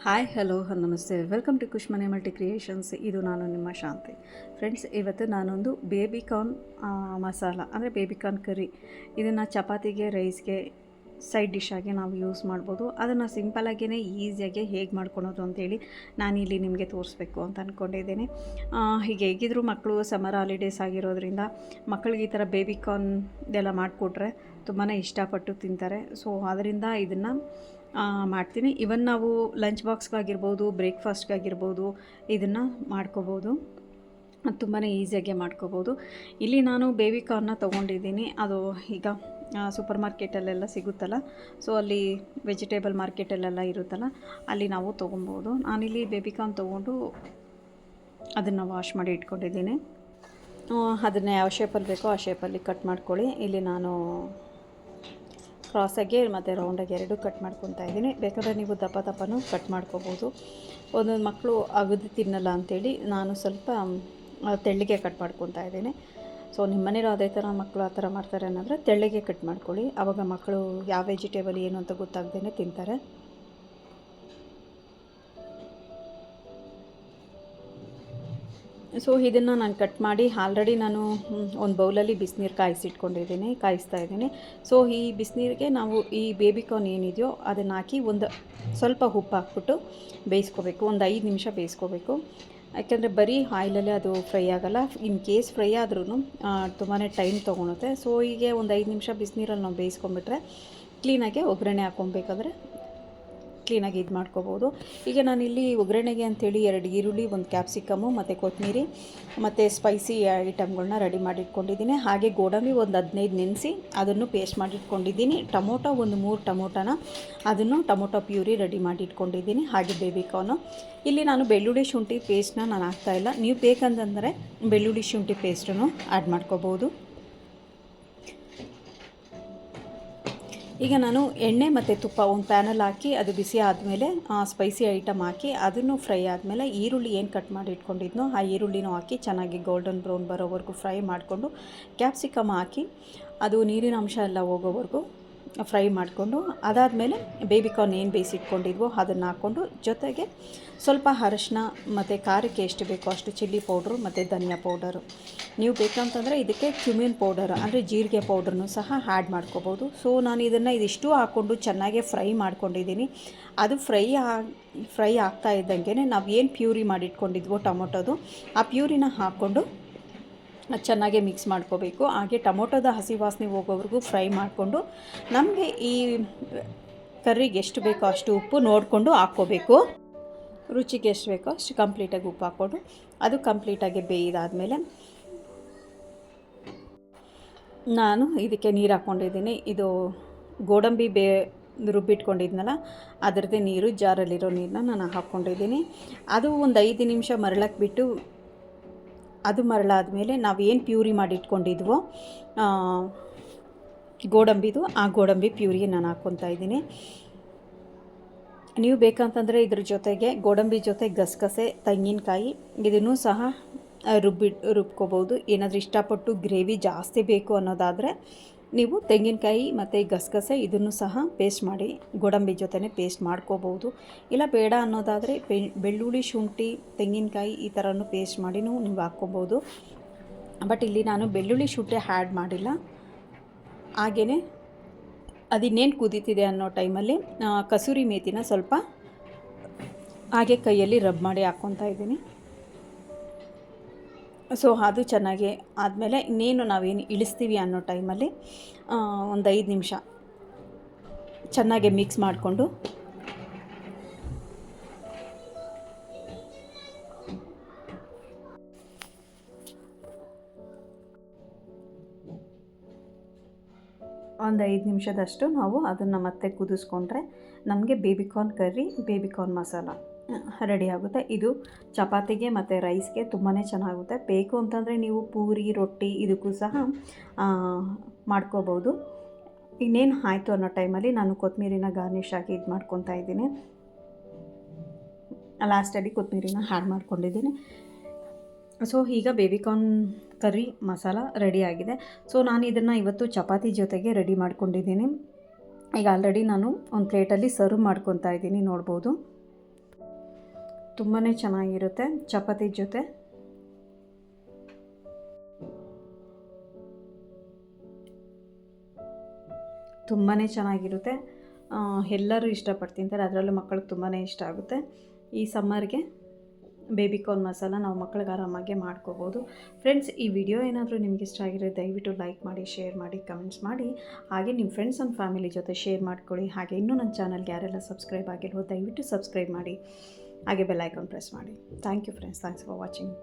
Hi hello ನಮಸ್ತೆ welcome to ಖುಷ್ ಮನೆ multi creations. ಇದು ನಾನು ನಿಮ್ಮ ಶಾಂತಿ. ಫ್ರೆಂಡ್ಸ್, ಇವತ್ತು ನಾನೊಂದು ಬೇಬಿಕಾರ್ನ್ ಮಸಾಲ ಅಂದರೆ ಬೇಬಿಕಾರ್ನ್ ಕರಿ, ಇದನ್ನು ಚಪಾತಿಗೆ, ರೈಸ್ಗೆ ಸೈಡ್ ಡಿಶ್ ಆಗಿ ನಾವು ಯೂಸ್ ಮಾಡ್ಬೋದು. ಅದನ್ನು ಸಿಂಪಲಾಗಿಯೇ ಈಸಿಯಾಗಿ ಹೇಗೆ ಮಾಡ್ಕೊಳೋದು ಅಂತೇಳಿ ನಾನಿಲ್ಲಿ ನಿಮಗೆ ತೋರಿಸ್ಬೇಕು ಅಂತ ಅಂದ್ಕೊಂಡಿದ್ದೇನೆ. ಹೀಗೆ ಹೇಗಿದ್ದರೂ ಮಕ್ಕಳು ಸಮ್ಮರ್ ಹಾಲಿಡೇಸ್ ಆಗಿರೋದ್ರಿಂದ ಮಕ್ಕಳಿಗೆ ಈ ಥರ ಬೇಬಿಕಾರ್ನ್ ಇದೆಲ್ಲ ಮಾಡಿಕೊಟ್ರೆ ತುಂಬಾ ಇಷ್ಟಪಟ್ಟು ತಿಂತಾರೆ. ಸೊ ಅದರಿಂದ ಇದನ್ನು ಮಾಡ್ತೀನಿ. ಇವನ್ ನಾವು ಲಂಚ್ ಬಾಕ್ಸ್ಗಾಗಿರ್ಬೋದು, ಬ್ರೇಕ್ಫಾಸ್ಟ್ಗಾಗಿರ್ಬೋದು ಇದನ್ನು ಮಾಡ್ಕೋಬೋದು, ತುಂಬಾ ಈಸಿಯಾಗಿ ಮಾಡ್ಕೋಬೋದು. ಇಲ್ಲಿ ನಾನು ಬೇಬಿಕಾರ್ನ್ನ ತೊಗೊಂಡಿದ್ದೀನಿ. ಅದು ಈಗ ಸೂಪರ್ ಮಾರ್ಕೆಟಲ್ಲೆಲ್ಲ ಸಿಗುತ್ತಲ್ಲ, ಸೊ ಅಲ್ಲಿ ವೆಜಿಟೇಬಲ್ ಮಾರ್ಕೆಟಲ್ಲೆಲ್ಲ ಇರುತ್ತಲ್ಲ, ಅಲ್ಲಿ ನಾವು ತೊಗೊಬೋದು. ನಾನಿಲ್ಲಿ ಬೇಬಿಕಾರ್ನ್ ತೊಗೊಂಡು ಅದನ್ನು ವಾಶ್ ಮಾಡಿ ಇಟ್ಕೊಂಡಿದ್ದೀನಿ. ಅದನ್ನು ಯಾವ ಶೇಪಲ್ಲಿ ಬೇಕೋ ಆ ಶೇಪಲ್ಲಿ ಕಟ್ ಮಾಡ್ಕೊಳ್ಳಿ. ಇಲ್ಲಿ ನಾನು ಕ್ರಾಸಾಗಿ ಮತ್ತು ರೌಂಡಾಗಿ ಎರಡೂ ಕಟ್ ಮಾಡ್ಕೊತಾ ಇದ್ದೀನಿ. ಬೇಕಾದರೆ ನೀವು ದಪ್ಪ ದಪ್ಪನೂ ಕಟ್ ಮಾಡ್ಕೋಬೋದು. ಒಂದೊಂದು ಮಕ್ಕಳು ಅಗದು ತಿನ್ನಲ್ಲ ಅಂಥೇಳಿ ನಾನು ಸ್ವಲ್ಪ ತೆಳ್ಳಗೆ ಕಟ್ ಮಾಡ್ಕೊತಾ ಇದ್ದೀನಿ. ಸೊ ನಿಮ್ಮ ಮನೇಲಿ ಅದೇ ಥರ ಮಕ್ಕಳು ಆ ಥರ ಮಾಡ್ತಾರೆ ಅನ್ನೋದ್ರೆ ತೆಳ್ಳಗೆ ಕಟ್ ಮಾಡ್ಕೊಳ್ಳಿ. ಆವಾಗ ಮಕ್ಕಳು ಯಾವ ವೆಜಿಟೇಬಲ್ ಏನು ಅಂತ ಗೊತ್ತಾಗ್ದೇ ತಿಂತಾರೆ. ಸೊ ಇದನ್ನು ನಾನು ಕಟ್ ಮಾಡಿ ಆಲ್ರೆಡಿ ನಾನು ಒಂದು ಬೌಲಲ್ಲಿ ಬಿಸಿನೀರು ಕಾಯಿಸ್ತಾ ಇದ್ದೀನಿ. ಸೊ ಈ ಬಿಸಿನೀರಿಗೆ ನಾವು ಈ ಬೇಬಿಕಾರ್ನ್ ಏನಿದೆಯೋ ಅದನ್ನು ಹಾಕಿ ಒಂದು ಸ್ವಲ್ಪ ಉಪ್ಪು ಹಾಕ್ಬಿಟ್ಟು ಬೇಯಿಸ್ಕೋಬೇಕು. ಒಂದು 5 ನಿಮಿಷ ಬೇಯಿಸ್ಕೋಬೇಕು. ಯಾಕೆಂದರೆ ಬರೀ ಆಯಿಲಲ್ಲೇ ಅದು ಫ್ರೈ ಆಗೋಲ್ಲ. ಇನ್ ಕೇಸ್ ಫ್ರೈ ಆದ್ರೂ ತುಂಬಾ ಟೈಮ್ ತೊಗೊಳುತ್ತೆ. ಸೊ ಹೀಗೆ ಒಂದು 5 ನಿಮಿಷ ಬಿಸಿನೀರಲ್ಲಿ ನಾವು ಬೇಯಿಸ್ಕೊಂಬಿಟ್ರೆ ಕ್ಲೀನಾಗಿ ಒಗ್ಗರಣೆ ಹಾಕ್ಕೊಬೇಕಾದ್ರೆ ಕ್ಲೀನಾಗಿ ಇದು ಮಾಡ್ಕೋಬೋದು. ಈಗ ನಾನಿಲ್ಲಿ ಒಗ್ಗರಣೆಗೆ ಅಂಥೇಳಿ 2 ಈರುಳ್ಳಿ, 1 ಕ್ಯಾಪ್ಸಿಕಮ್ಮು ಮತ್ತು ಕೊತ್ತಂಬರಿ ಮತ್ತು ಸ್ಪೈಸಿ ಐಟಮ್ಗಳನ್ನ ರೆಡಿ ಮಾಡಿಟ್ಕೊಂಡಿದ್ದೀನಿ. ಹಾಗೆ ಗೋಡಂಬಿ ಒಂದು 15 ನೆನೆಸಿ ಅದನ್ನು ಪೇಸ್ಟ್ ಮಾಡಿಟ್ಕೊಂಡಿದ್ದೀನಿ. ಟೊಮೊಟೊ ಒಂದು 3 ಟೊಮೊಟೊನ ಅದನ್ನು ಟೊಮೊಟೊ ಪ್ಯೂರಿ ರೆಡಿ ಮಾಡಿಟ್ಕೊಂಡಿದ್ದೀನಿ. ಹಾಗೆ ಬೇಬಿಕಾರ್ನು. ಇಲ್ಲಿ ನಾನು ಬೆಳ್ಳುಳ್ಳಿ ಶುಂಠಿ ಪೇಸ್ಟನ್ನ ನಾನು ಹಾಕ್ತಾಯಿಲ್ಲ. ನೀವು ಬೇಕಂತಂದರೆ ಬೆಳ್ಳುಳ್ಳಿ ಶುಂಠಿ ಪೇಸ್ಟನ್ನು ಆ್ಯಡ್ ಮಾಡ್ಕೋಬೋದು. ಈಗ ನಾನು ಎಣ್ಣೆ ಮತ್ತು ತುಪ್ಪ ಒಂದು ಪ್ಯಾನಲ್ಲಿ ಹಾಕಿ ಅದು ಬಿಸಿ ಆದಮೇಲೆ ಸ್ಪೈಸಿ ಐಟಮ್ ಹಾಕಿ ಅದನ್ನು ಫ್ರೈ ಆದಮೇಲೆ ಈರುಳ್ಳಿ ಏನು ಕಟ್ ಮಾಡಿ ಇಟ್ಕೊಂಡಿದ್ನೋ ಆ ಈರುಳ್ಳಿನೂ ಹಾಕಿ ಚೆನ್ನಾಗಿ ಗೋಲ್ಡನ್ ಬ್ರೌನ್ ಬರೋವರೆಗೂ ಫ್ರೈ ಮಾಡಿಕೊಂಡು ಕ್ಯಾಪ್ಸಿಕಮ್ ಹಾಕಿ ಅದು ನೀರಿನ ಅಂಶ ಎಲ್ಲ ಹೋಗೋವರೆಗೂ ಫ್ರೈ ಮಾಡಿಕೊಂಡು ಅದಾದಮೇಲೆ ಬೇಬಿಕಾರ್ನ್ ಏನು ಬೇಯಿಸಿಟ್ಕೊಂಡಿದ್ವೋ ಅದನ್ನು ಹಾಕ್ಕೊಂಡು ಜೊತೆಗೆ ಸ್ವಲ್ಪ ಅರಶಿನ ಮತ್ತು ಖಾರಕ್ಕೆ ಎಷ್ಟು ಬೇಕೋ ಅಷ್ಟು ಚಿಲ್ಲಿ ಪೌಡ್ರು ಮತ್ತು ಧನಿಯಾ ಪೌಡರು. ನೀವು ಬೇಕಂತಂದರೆ ಇದಕ್ಕೆ ಕ್ಯುಮಿನ್ ಪೌಡರ್ ಅಂದರೆ ಜೀರಿಗೆ ಪೌಡ್ರನ್ನು ಸಹ ಆ್ಯಡ್ ಮಾಡ್ಕೋಬೋದು. ಸೊ ನಾನು ಇದಿಷ್ಟು ಹಾಕ್ಕೊಂಡು ಚೆನ್ನಾಗೇ ಫ್ರೈ ಮಾಡ್ಕೊಂಡಿದ್ದೀನಿ. ಅದು ಫ್ರೈ ಆಗ್ತಾ ಇದ್ದಂಗೆ ನಾವು ಏನು ಪ್ಯೂರಿ ಮಾಡಿಟ್ಕೊಂಡಿದ್ವೋ ಟೊಮೊಟೊದು ಆ ಪ್ಯೂರಿನ ಹಾಕ್ಕೊಂಡು ಚೆನ್ನಾಗಿ ಮಿಕ್ಸ್ ಮಾಡ್ಕೋಬೇಕು. ಹಾಗೆ ಟೊಮೊಟೊದ ಹಸಿ ವಾಸನೆ ಹೋಗೋವರೆಗೂ ಫ್ರೈ ಮಾಡಿಕೊಂಡು ನಮಗೆ ಈ ಕರ್ರಿಗೆ ಎಷ್ಟು ಬೇಕೋ ಅಷ್ಟು ಉಪ್ಪು ನೋಡಿಕೊಂಡು ಹಾಕ್ಕೋಬೇಕು. ರುಚಿಗೆ ಎಷ್ಟು ಬೇಕೋ ಅಷ್ಟು ಕಂಪ್ಲೀಟಾಗಿ ಉಪ್ಪು ಹಾಕ್ಕೊಂಡು ಅದು ಕಂಪ್ಲೀಟಾಗಿ ಬೇಯಿದಾದಮೇಲೆ ನಾನು ಇದಕ್ಕೆ ನೀರು ಹಾಕ್ಕೊಂಡಿದ್ದೀನಿ. ಇದು ಗೋಡಂಬಿ ರುಬ್ಬಿಟ್ಕೊಂಡಿದ್ನಲ್ಲ ಅದರದ್ದೇ ನೀರು, ಜಾರಲ್ಲಿರೋ ನೀರನ್ನ ನಾನು ಹಾಕ್ಕೊಂಡಿದ್ದೀನಿ. ಅದು ಒಂದು 5 ನಿಮಿಷ ಮರಳಕ್ಕೆ ಬಿಟ್ಟು ಅದು ಮರಳಾದಮೇಲೆ ನಾವೇನು ಪ್ಯೂರಿ ಮಾಡಿಟ್ಕೊಂಡಿದ್ವೋ ಗೋಡಂಬಿದು ಆ ಗೋಡಂಬಿ ಪ್ಯೂರಿಗೆ ನಾನು ಹಾಕ್ಕೊತಾ ಇದ್ದೀನಿ. ನೀವು ಬೇಕಂತಂದರೆ ಇದ್ರ ಜೊತೆಗೆ ಗೋಡಂಬಿ ಜೊತೆ ಗಸಗಸೆ, ತೆಂಗಿನಕಾಯಿ ಇದನ್ನು ಸಹ ರುಬ್ಕೋಬೋದು. ಏನಾದರೂ ಇಷ್ಟಪಟ್ಟು ಗ್ರೇವಿ ಜಾಸ್ತಿ ಬೇಕು ಅನ್ನೋದಾದರೆ ನೀವು ತೆಂಗಿನಕಾಯಿ ಮತ್ತು ಗಸಗಸೆ ಇದನ್ನು ಸಹ ಪೇಸ್ಟ್ ಮಾಡಿ ಗೋಡಂಬಿ ಜೊತೆನೇ ಪೇಸ್ಟ್ ಮಾಡ್ಕೋಬೋದು. ಇಲ್ಲ ಬೇಡ ಅನ್ನೋದಾದರೆ ಬೆಳ್ಳುಳ್ಳಿ, ಶುಂಠಿ, ತೆಂಗಿನಕಾಯಿ ಈ ಥರನೂ ಪೇಸ್ಟ್ ಮಾಡಿನೂ ನೀವು ಹಾಕ್ಕೋಬೋದು. ಬಟ್ ಇಲ್ಲಿ ನಾನು ಬೆಳ್ಳುಳ್ಳಿ ಶುಂಠಿ ಆ್ಯಡ್ ಮಾಡಿಲ್ಲ. ಹಾಗೆಯೇ ಅದಿನ್ನೇನು ಕುದೀತಿದೆ ಅನ್ನೋ ಟೈಮಲ್ಲಿ ಕಸೂರಿ ಮೇಥಿನ ಸ್ವಲ್ಪ ಹಾಗೆ ಕೈಯಲ್ಲಿ ರಬ್ ಮಾಡಿ ಹಾಕ್ಕೊತಾ ಇದ್ದೀನಿ. ಸೊ ಅದು ಚೆನ್ನಾಗಿ ಆದಮೇಲೆ ಇನ್ನೇನು ನಾವೇನು ಇಳಿಸ್ತೀವಿ ಅನ್ನೋ ಟೈಮಲ್ಲಿ ಒಂದು 5 ನಿಮಿಷ ಚೆನ್ನಾಗಿ ಮಿಕ್ಸ್ ಮಾಡಿಕೊಂಡು ಒಂದು 5 ನಿಮಿಷದಷ್ಟು ನಾವು ಅದನ್ನು ಮತ್ತೆ ಕುದಿಸ್ಕೊಂಡ್ರೆ ನಮಗೆ baby corn curry, baby corn masala ready ಆಗುತ್ತೆ. ಇದು ಚಪಾತಿಗೆ ಮತ್ತು ರೈಸ್ಗೆ ತುಂಬಾ ಚೆನ್ನಾಗುತ್ತೆ. ಬೇಕು ಅಂತಂದರೆ ನೀವು ಪೂರಿ, ರೊಟ್ಟಿ ಇದಕ್ಕೂ ಸಹ ಮಾಡ್ಕೋಬೋದು. ಇನ್ನೇನು ಆಯಿತು ಅನ್ನೋ ಟೈಮಲ್ಲಿ ನಾನು ಕೊತ್ತಂಬರಿನ ಗಾರ್ನಿಷ್ ಆಗಿ ಇದು ಮಾಡ್ಕೊತಾ ಇದ್ದೀನಿ. ಲಾಸ್ಟಲ್ಲಿ ಕೊತ್ತಂಬರಿನ ಆ್ಯಡ್ ಮಾಡ್ಕೊಂಡಿದ್ದೀನಿ. ಸೊ ಈಗ ಬೇಬಿಕಾರ್ನ್ ಕರ್ರಿ ಮಸಾಲ ರೆಡಿಯಾಗಿದೆ. ಸೊ ನಾನು ಇದನ್ನು ಇವತ್ತು ಚಪಾತಿ ಜೊತೆಗೆ ರೆಡಿ ಮಾಡ್ಕೊಂಡಿದ್ದೀನಿ. ಈಗ ಆಲ್ರೆಡಿ ನಾನು ಒಂದು ಪ್ಲೇಟಲ್ಲಿ ಸರ್ವ್ ಮಾಡ್ಕೊತಾ ಇದ್ದೀನಿ, ನೋಡ್ಬೋದು. ತುಂಬಾ ಚೆನ್ನಾಗಿರುತ್ತೆ ಚಪಾತಿ ಜೊತೆ. ತುಂಬಾ ಚೆನ್ನಾಗಿರುತ್ತೆ, ಎಲ್ಲರೂ ಇಷ್ಟಪಟ್ಟು ತಿಂತಾರೆ, ಅದರಲ್ಲೂ ಮಕ್ಕಳಿಗೆ ತುಂಬಾ ಇಷ್ಟ ಆಗುತ್ತೆ. ಈ ಸಮ್ಮರ್ಗೆ ಬೇಬಿಕಾರ್ನ್ ಮಸಾಲ ನಾವು ಮಕ್ಕಳಿಗೆ ಆರಾಮಾಗಿ ಮಾಡ್ಕೋಬೋದು. ಫ್ರೆಂಡ್ಸ್, ಈ ವಿಡಿಯೋ ಏನಾದರೂ ನಿಮ್ಗೆ ಇಷ್ಟ ಆಗಿದ್ರೆ ದಯವಿಟ್ಟು ಲೈಕ್ ಮಾಡಿ, ಶೇರ್ ಮಾಡಿ, ಕಮೆಂಟ್ಸ್ ಮಾಡಿ. ಹಾಗೆ ನಿಮ್ಮ ಫ್ರೆಂಡ್ಸ್ ಆ್ಯಂಡ್ ಫ್ಯಾಮಿಲಿ ಜೊತೆ ಶೇರ್ ಮಾಡ್ಕೊಳ್ಳಿ. ಹಾಗೆ ಇನ್ನೂ ನನ್ನ ಚಾನಲ್ಗೆ ಯಾರೆಲ್ಲ ಸಬ್ಸ್ಕ್ರೈಬ್ ಆಗಿಲ್ವೋ ದಯವಿಟ್ಟು ಸಬ್ಸ್ಕ್ರೈಬ್ ಮಾಡಿ. ಹಾಗೆ ಬೆಲ್ ಐಕಾನ್ ಪ್ರೆಸ್ ಮಾಡಿ. Thank you friends, thanks for watching.